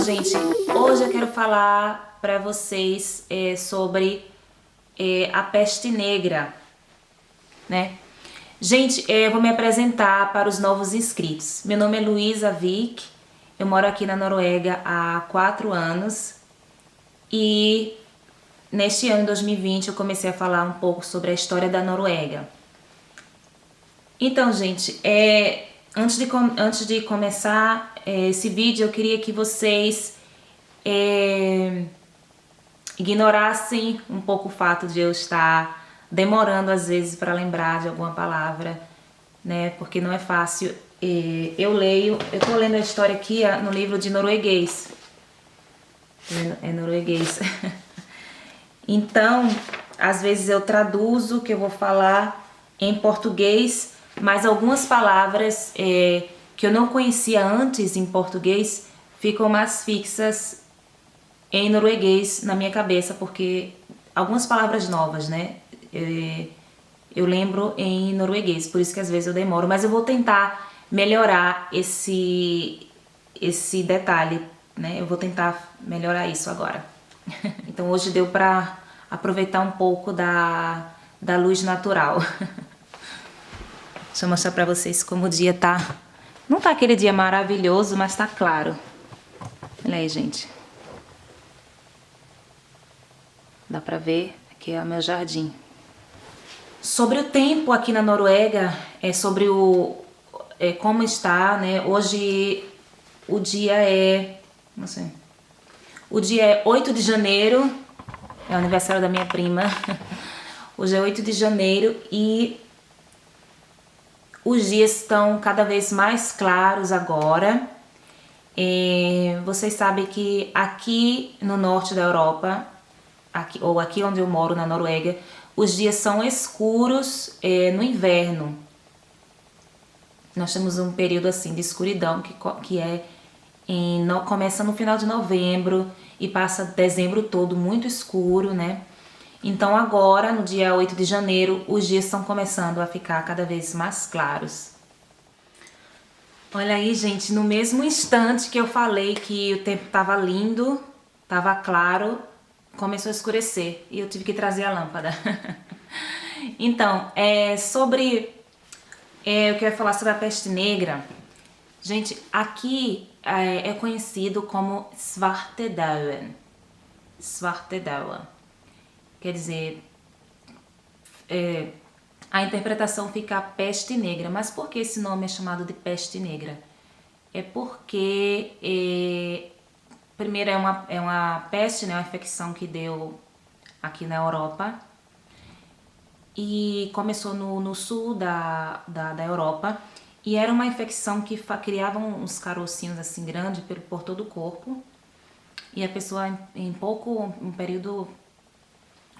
gente, hoje eu quero falar para vocês sobre a peste negra, né? Gente, eu vou me apresentar para os novos inscritos. Meu nome é Luísa Vik, eu moro aqui na Noruega há 4 anos e neste ano 2020 eu comecei a falar um pouco sobre a história da Noruega. Então, gente, antes de começar esse vídeo, eu queria que vocês ignorassem um pouco o fato de eu estar demorando às vezes para lembrar de alguma palavra, né? Porque não é fácil. Eu tô lendo a história aqui no livro de norueguês. É norueguês. Então, às vezes eu traduzo o que eu vou falar em português, mas algumas palavras que eu não conhecia antes em português ficam mais fixas em norueguês na minha cabeça, porque algumas palavras novas, né, eu lembro em norueguês, por isso que às vezes eu demoro, mas eu vou tentar melhorar esse detalhe, né, eu vou tentar melhorar isso agora. Então hoje deu pra aproveitar um pouco da luz natural. Deixa eu mostrar pra vocês como o dia tá. Não tá aquele dia maravilhoso, mas tá claro. Olha aí, gente. Dá pra ver? Aqui é o meu jardim. Sobre o tempo aqui na Noruega, sobre como está, né? Hoje o dia é... não sei. O dia é 8 de janeiro. É o aniversário da minha prima. Hoje é 8 de janeiro e os dias estão cada vez mais claros agora. Vocês sabem que aqui no norte da Europa, aqui onde eu moro, na Noruega, os dias são escuros no inverno. Nós temos um período assim de escuridão começa no final de novembro e passa dezembro todo muito escuro, né? Então agora, no dia 8 de janeiro, os dias estão começando a ficar cada vez mais claros. Olha aí, gente, no mesmo instante que eu falei que o tempo tava lindo, tava claro, começou a escurecer e eu tive que trazer a lâmpada. Então, eu quero falar sobre a peste negra. Gente, aqui é conhecido como Svartedauden. Svartedauden. Quer dizer, a interpretação fica a peste negra. Mas por que esse nome é chamado de peste negra? É porque, primeiro, é uma peste, né, uma infecção que deu aqui na Europa. E começou no sul da Europa. E era uma infecção que criava uns carocinhos assim grandes por todo o corpo. E a pessoa, em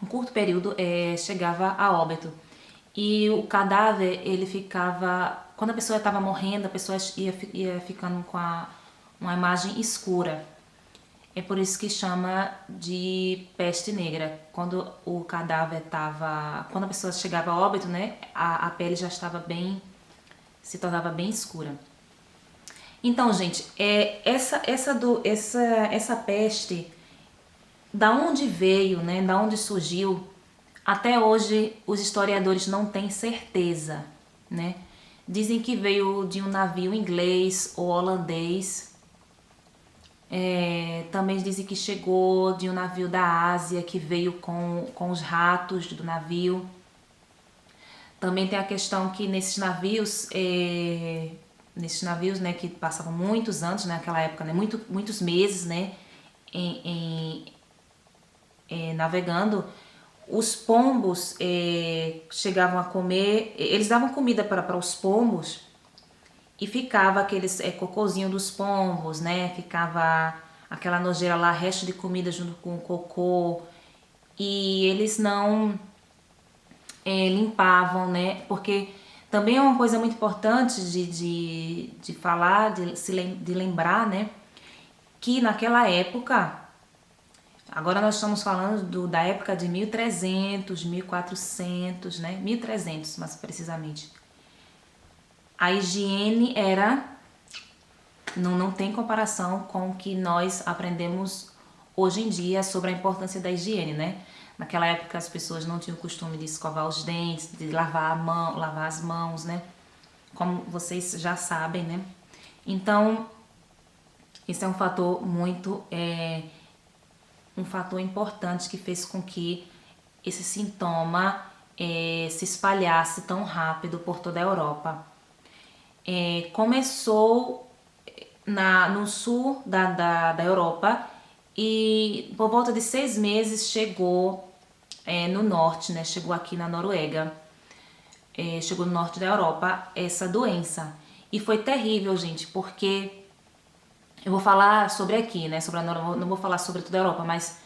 um curto período, chegava a óbito. E o cadáver, ele ficava... Quando a pessoa estava morrendo, a pessoa ia ficando com uma imagem escura. É por isso que chama de peste negra. Quando o cadáver estava... Quando a pessoa chegava a óbito, né, a pele já estava se tornava bem escura. Então, gente, essa peste, da onde veio, né, da onde surgiu, até hoje os historiadores não têm certeza, né? Dizem que veio de um navio inglês ou holandês. Também dizem que chegou de um navio da Ásia que veio com os ratos do navio. Também tem a questão que nesses navios, né, que passavam muitos anos naquela época, né, muitos meses, né, navegando, os pombos chegavam a comer, eles davam comida para os pombos e ficava aqueles cocôzinho dos pombos, né, ficava aquela nojeira lá, resto de comida junto com o cocô, e eles não limpavam, né, porque também é uma coisa muito importante de falar, de lembrar, né, que naquela época, agora nós estamos falando da época de 1300, 1400, né, 1300 mais precisamente, a higiene era Não tem comparação com o que nós aprendemos hoje em dia sobre a importância da higiene, né? Naquela época as pessoas não tinham o costume de escovar os dentes, de lavar a mão, lavar as mãos, né? Como vocês já sabem, né? Então, isso é um fator um fator importante que fez com que esse sintoma se espalhasse tão rápido por toda a Europa. Começou no sul da Europa e por volta de 6 meses chegou no norte, né? Chegou aqui na Noruega. Chegou no norte da Europa essa doença. E foi terrível, gente, porque eu vou falar sobre aqui, né? Sobre a Noruega, não vou falar sobre toda a Europa, mas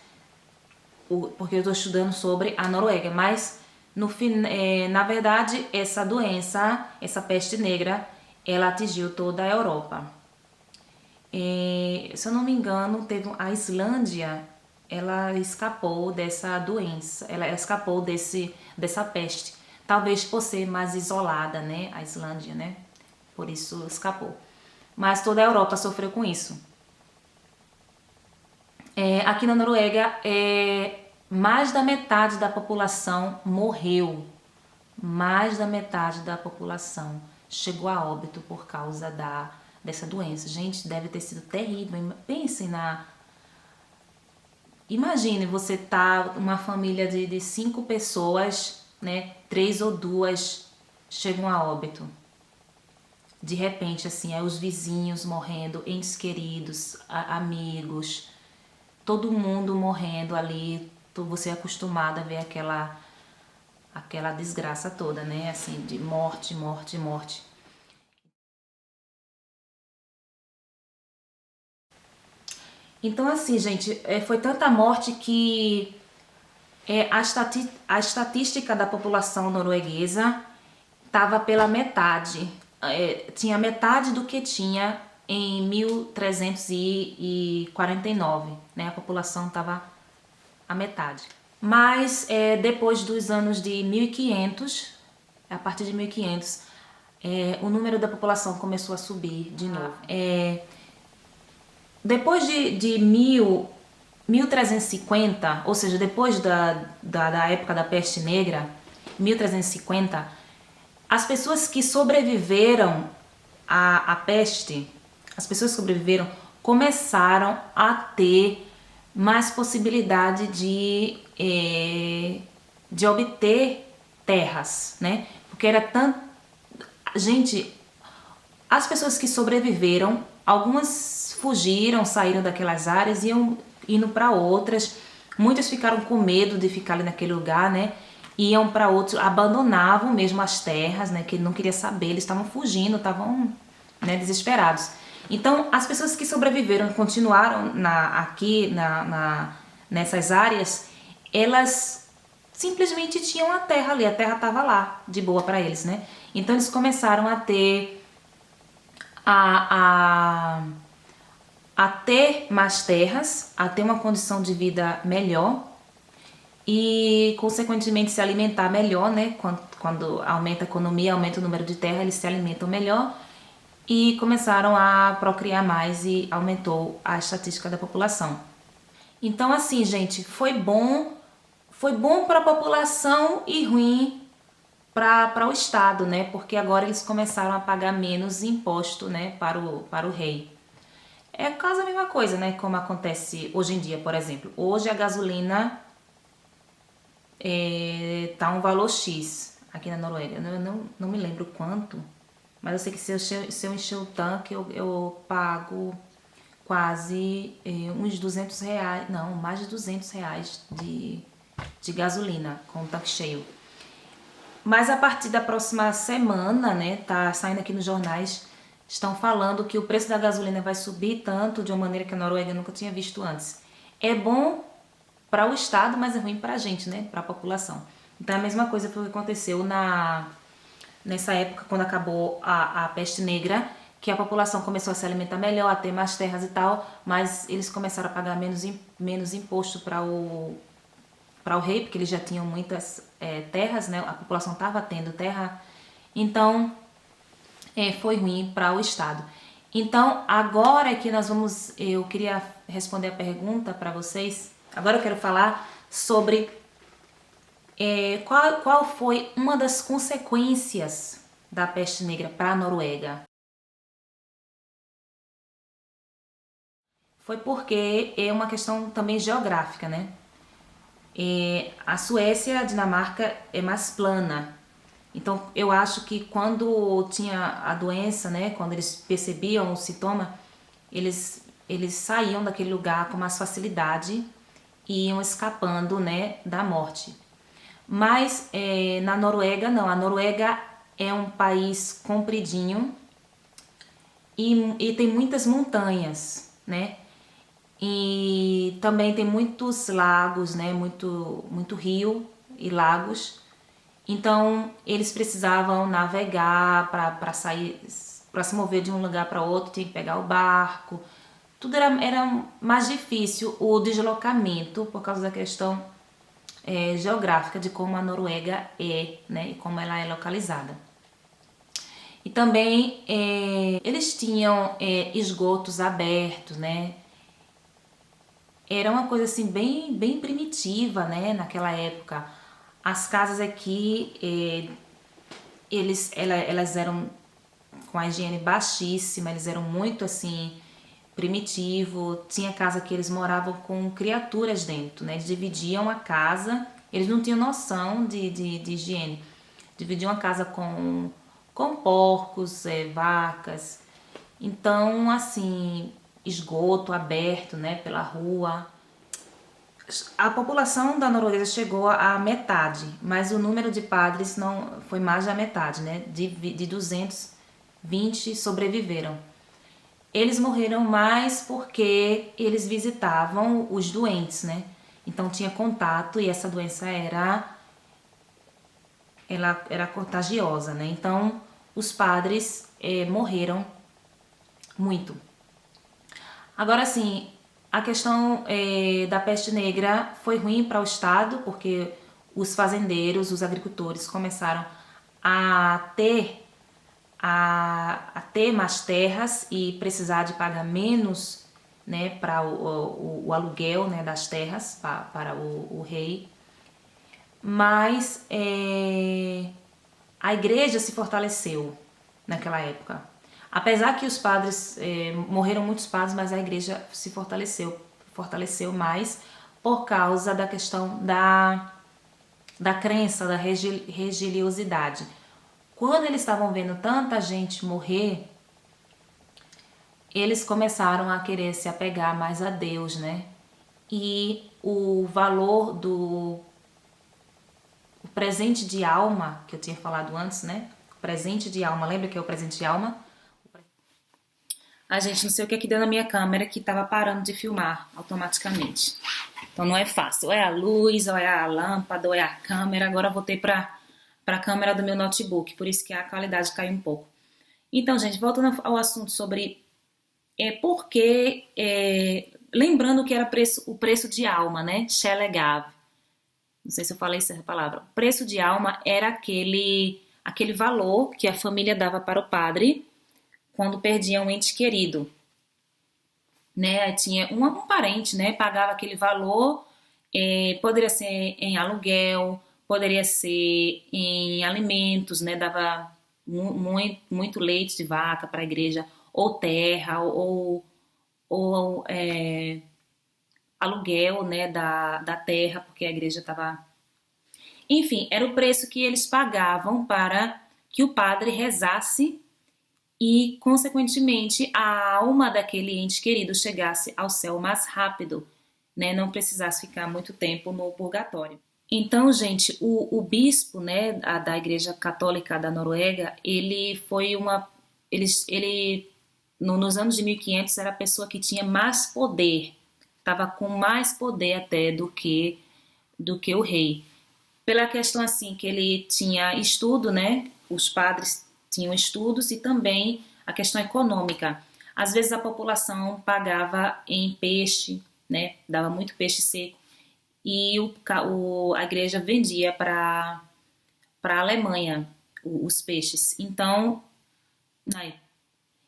porque eu estou estudando sobre a Noruega. Mas na verdade, essa doença, essa peste negra, ela atingiu toda a Europa. Se eu não me engano, teve a Islândia, ela escapou dessa doença, ela escapou dessa peste. Talvez por ser mais isolada, né? A Islândia, né? Por isso escapou. Mas toda a Europa sofreu com isso. Aqui na Noruega, mais da metade da população morreu. Mais da metade da população chegou a óbito por causa dessa doença. Gente, deve ter sido terrível. Pense Imagine você uma família de 5 pessoas, né? 3 ou 2 chegam a óbito. De repente, assim, os vizinhos morrendo, entes queridos, amigos, todo mundo morrendo ali. Você é acostumado a ver aquela desgraça toda, né? Assim, de morte, morte, morte. Então, assim, gente, foi tanta morte que a estatística da população norueguesa estava pela metade. Tinha metade do que tinha em 1349, né? A população estava a metade. Mas depois dos anos de 1500, a partir de 1500, o número da população começou a subir de novo. Depois de 1350, ou seja, depois da época da peste negra, 1350, as pessoas que sobreviveram à peste, as pessoas que sobreviveram começaram a ter mais possibilidade de obter terras, né? Porque era tanto... Gente, as pessoas que sobreviveram, algumas fugiram, saíram daquelas áreas e iam indo para outras. Muitas ficaram com medo de ficar ali naquele lugar, né? Iam para outros, abandonavam mesmo as terras, né? Que não queria saber, eles estavam fugindo, estavam, né, desesperados. Então, as pessoas que sobreviveram e continuaram nessas áreas, elas simplesmente tinham a terra ali, a terra estava lá, de boa para eles, né? Então, eles começaram a ter a ter mais terras, a ter uma condição de vida melhor e, consequentemente, se alimentar melhor, né? Quando aumenta a economia, aumenta o número de terra, eles se alimentam melhor e começaram a procriar mais e aumentou a estatística da população. Então, assim, gente, foi bom para a população e ruim para o Estado, né? Porque agora eles começaram a pagar menos imposto, né, para o rei. É quase a mesma coisa, né? Como acontece hoje em dia, por exemplo. Hoje a gasolina tá um valor X aqui na Noruega. Eu não me lembro quanto, mas eu sei que se eu encher o tanque, eu pago quase uns 200 reais, não, mais de 200 reais de gasolina com o tanque cheio. Mas a partir da próxima semana, né, tá saindo aqui nos jornais, estão falando que o preço da gasolina vai subir tanto de uma maneira que a Noruega nunca tinha visto antes. É bom para o Estado, mas é ruim para a gente, né, para a população. Então a mesma coisa foi o que aconteceu nessa época, quando acabou a peste negra, que a população começou a se alimentar melhor, a ter mais terras e tal, mas eles começaram a pagar menos imposto para o rei, porque eles já tinham muitas terras, né? A população estava tendo terra, então foi ruim para o Estado. Então, agora que eu queria responder a pergunta para vocês. Agora eu quero falar sobre qual foi uma das consequências da peste negra para a Noruega. Foi porque é uma questão também geográfica, né? A Suécia, a Dinamarca é mais plana. Então, eu acho que quando tinha a doença, né, quando eles percebiam o sintoma, eles saíam daquele lugar com mais facilidade e iam escapando, né, da morte. Mas na Noruega, não. A Noruega é um país compridinho e tem muitas montanhas, né? E também tem muitos lagos, né? Muito rio e lagos. Então eles precisavam navegar para sair, para se mover de um lugar para outro, tinha que pegar o barco. Tudo era mais difícil o deslocamento por causa da questão geográfica de como a Noruega é, né? E como ela é localizada. E também eles tinham esgotos abertos, né? Era uma coisa assim bem primitiva, né? Naquela época. As casas aqui, elas eram com a higiene baixíssima, eles eram muito assim primitivo. Tinha casa que eles moravam com criaturas dentro, né? Eles dividiam a casa, eles não tinham noção de higiene. Dividiam a casa com porcos, vacas. Então, assim, esgoto aberto, né, pela rua. A população da Noruega chegou à metade, mas o número de padres não foi mais da metade, né? De 220 sobreviveram. Eles morreram mais porque eles visitavam os doentes, né? Então tinha contato e essa doença ela era contagiosa, né? Então os padres morreram muito. Agora sim, a questão da peste negra foi ruim para o estado porque os fazendeiros, os agricultores começaram a ter mais terras e precisar de pagar menos, né, para o aluguel, né, das terras para o rei. Mas a igreja se fortaleceu naquela época. Apesar que os padres, morreram muitos padres, mas a igreja se fortaleceu mais por causa da questão da crença, da religiosidade. Quando eles estavam vendo tanta gente morrer, eles começaram a querer se apegar mais a Deus, né? E o valor do o presente de alma, que eu tinha falado antes, né? O presente de alma, lembra que é o presente de alma? A gente, não sei o que deu na minha câmera que tava parando de filmar automaticamente. Então não é fácil, ou é a luz, ou é a lâmpada, ou é a câmera. Agora eu voltei para a câmera do meu notebook, por isso que a qualidade caiu um pouco. Então, gente, voltando ao assunto sobre porque, lembrando que era o preço de alma, né? Shelegav. Não sei se eu falei essa palavra. O preço de alma era aquele valor que a família dava para o padre quando perdia um ente querido, né? Tinha um parente, né? Pagava aquele valor, poderia ser em aluguel, poderia ser em alimentos, né? Dava muito leite de vaca para a igreja, ou terra, ou aluguel, né? Da terra, porque a igreja estava. Enfim, era o preço que eles pagavam para que o padre rezasse e, consequentemente, a alma daquele ente querido chegasse ao céu mais rápido, né? Não precisasse ficar muito tempo no purgatório. Então, gente, o bispo, né, da Igreja Católica da Noruega, ele foi ele nos anos de 1500 era a pessoa que tinha mais poder, estava com mais poder até do que o rei. Pela questão assim que ele tinha estudo, né? Os padres tinham estudos e também a questão econômica. Às vezes a população pagava em peixe, né? Dava muito peixe seco e a igreja vendia para a Alemanha os peixes. Então, aí,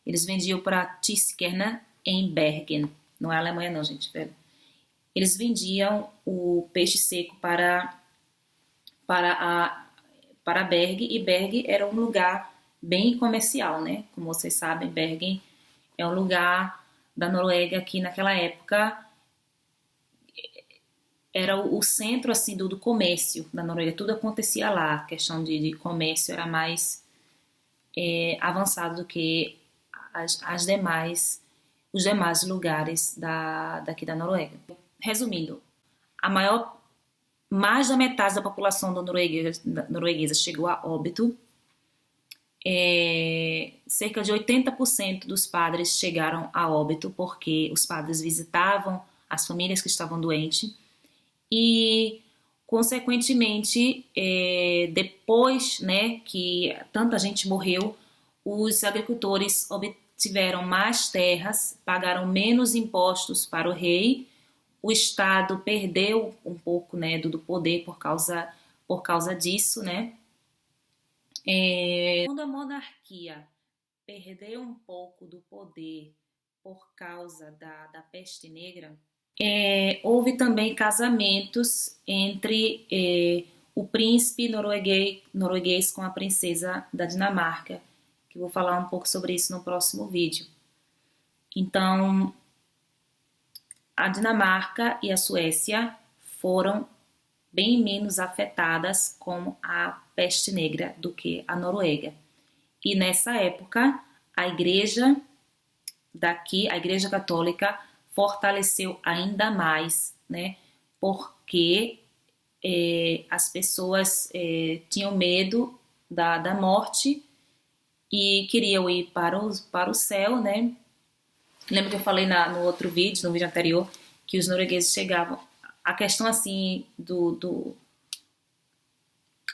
Eles vendiam para Tyskerne em Bergen. Não é Alemanha não, gente. Eles vendiam o peixe seco para Berg, e Berg era um lugar bem comercial, né? Como vocês sabem, Bergen é um lugar da Noruega que naquela época era o centro assim do comércio da Noruega, tudo acontecia lá, a questão de comércio era mais avançado do que os demais lugares daqui da Noruega. Resumindo, mais da metade da população da norueguesa chegou a óbito. Cerca de 80% dos padres chegaram a óbito porque os padres visitavam as famílias que estavam doentes e, consequentemente, depois, né, que tanta gente morreu, os agricultores obtiveram mais terras, pagaram menos impostos para o rei, o Estado perdeu um pouco, né, do poder por causa disso, né? Quando a monarquia perdeu um pouco do poder por causa da peste negra, houve também casamentos entre o príncipe norueguês com a princesa da Dinamarca, que eu vou falar um pouco sobre isso no próximo vídeo. Então, a Dinamarca e a Suécia foram bem menos afetadas com a peste negra do que a Noruega. E nessa época, a igreja daqui, a Igreja Católica, fortaleceu ainda mais, né? Porque as pessoas tinham medo da morte e queriam ir para o céu, né? Lembra que eu falei no outro vídeo, no vídeo anterior, que os noruegueses chegavam. A questão assim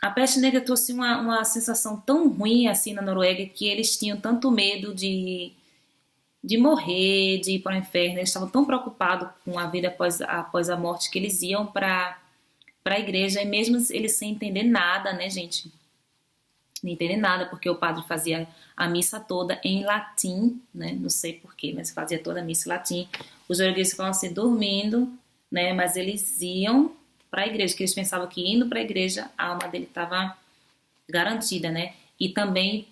a peste negra trouxe uma sensação tão ruim assim na Noruega que eles tinham tanto medo de morrer, de ir para o inferno. Eles estavam tão preocupados com a vida após a morte que eles iam para a igreja, e mesmo eles sem entender nada, né, gente? Não entender nada, porque o padre fazia a missa toda em latim, né? Não sei porquê, mas fazia toda a missa em latim. Os noruegueses ficavam assim dormindo, né? Mas eles iam para a igreja, que eles pensavam que indo para a igreja a alma dele estava garantida, né? E também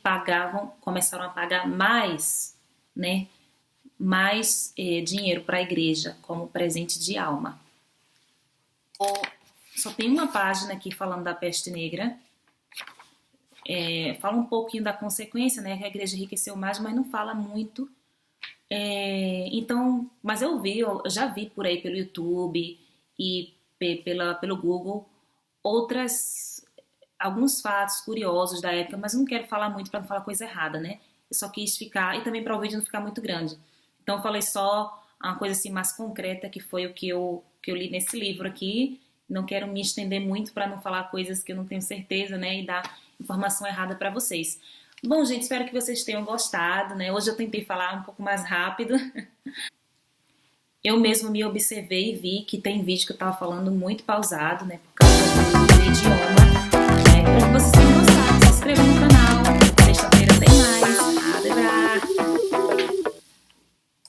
começaram a pagar mais, né? Mais dinheiro para a igreja como presente de alma. Só tem uma página aqui falando da peste negra. Fala um pouquinho da consequência, né? Que a igreja enriqueceu mais, mas não fala muito. Então, mas eu já vi por aí pelo YouTube e pelo Google alguns fatos curiosos da época, mas eu não quero falar muito para não falar coisa errada, né? Eu só quis ficar, e também para o vídeo não ficar muito grande. Então eu falei só uma coisa assim mais concreta, que foi o que eu li nesse livro aqui. Não quero me estender muito para não falar coisas que eu não tenho certeza, né? E dar informação errada para vocês. Bom, gente, espero que vocês tenham gostado, né? Hoje eu tentei falar um pouco mais rápido. Eu mesmo me observei e vi que tem vídeo que eu tava falando muito pausado, né? Por causa do idioma. Espero que vocês tenham gostado. Se inscrevam no canal.